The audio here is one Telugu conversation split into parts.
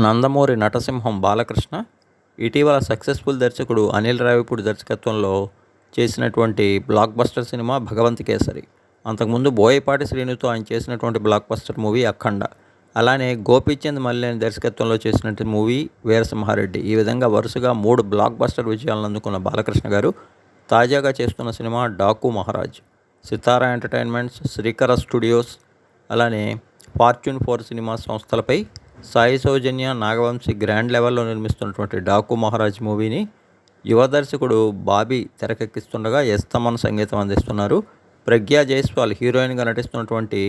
నందమూరి నటసింహం బాలకృష్ణ ఇటీవల సక్సెస్ఫుల్ దర్శకుడు అనిల్ రావిపూడి దర్శకత్వంలో చేసినటువంటి బ్లాక్ బస్టర్ సినిమా భగవంత్ కేసరి. అంతకుముందు బోయపాటి శ్రీనుతో ఆయన చేసినటువంటి బ్లాక్ బస్టర్ మూవీ అఖండ. అలానే గోపీచంద్ మల్లేని దర్శకత్వంలో చేసినటువంటి మూవీ వీరసింహారెడ్డి. ఈ విధంగా వరుసగా 3 బ్లాక్ బస్టర్ విజయాలను అందుకున్న బాలకృష్ణ గారు తాజాగా చేస్తున్న సినిమా డాకు మహారాజ్. సితారా ఎంటర్టైన్మెంట్స్, శ్రీకర స్టూడియోస్, అలానే ఫార్చ్యూన్ 4 సినిమా సంస్థలపై సాయి సౌజన్య, నాగవంశీ గ్రాండ్ లెవెల్లో నిర్మిస్తున్నటువంటి డాకు మహారాజ్ మూవీని యువ దర్శకుడు బాబీ తెరకెక్కిస్తుండగా ఎస్ తమన్ సంగీతం అందిస్తున్నారు. ప్రగ్యా జైస్వాల్ హీరోయిన్గా నటిస్తున్నటువంటి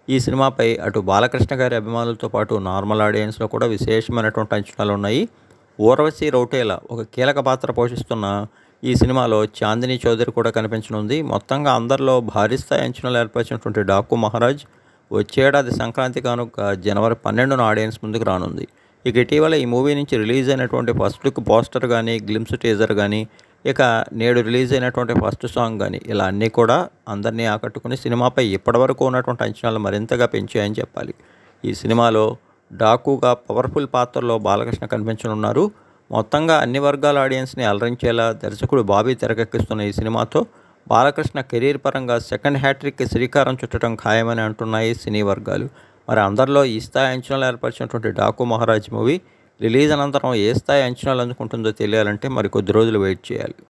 ఈ సినిమాపై అటు బాలకృష్ణ గారి అభిమానులతో పాటు నార్మల్ ఆడియన్స్లో కూడా విశేషమైనటువంటి అంచనాలు ఉన్నాయి. ఊర్వశి రౌటేలా ఒక కీలక పాత్ర పోషిస్తున్న ఈ సినిమాలో చాందిని చౌదరి కూడా కనిపించనుంది. మొత్తంగా అందరిలో భారీ స్థాయి అంచనాలు ఏర్పరిచినటువంటి డాకు మహారాజ్ వచ్చేడాది సంక్రాంతి కానుక జనవరి 12న ఆడియన్స్ ముందుకు రానుంది. ఇక ఇటీవల ఈ మూవీ నుంచి రిలీజ్ అయినటువంటి ఫస్ట్ లుక్ పోస్టర్ కానీ, గ్లిమ్స్ టీజర్ కానీ, ఇక నేడు రిలీజ్ అయినటువంటి ఫస్ట్ సాంగ్ కానీ, ఇలా అన్నీ కూడా అందరినీ ఆకట్టుకుని సినిమాపై ఇప్పటివరకు ఉన్నటువంటి అంచనాలు మరింతగా పెంచాయని చెప్పాలి. ఈ సినిమాలో డాకుగా పవర్ఫుల్ పాత్రలో బాలకృష్ణ కనిపించనున్నారు. మొత్తంగా అన్ని వర్గాల ఆడియన్స్ని అలరించేలా దర్శకుడు బాబీ తెరకెక్కిస్తున్న ఈ సినిమాతో బాలకృష్ణ కెరీర్ పరంగా సెకండ్ హ్యాట్రిక్కి శ్రీకారం చుట్టడం ఖాయమని అంటున్నాయి సినీ వర్గాలు. మరి అందరిలో ఈ స్థాయి అంచనాలు ఏర్పరిచినటువంటి డాకు మహారాజ్ మూవీ రిలీజ్ అనంతరం ఏ స్థాయి అంచనాలు అందుకుంటుందో తెలియాలంటే మరి కొద్ది రోజులు వెయిట్ చేయాలి.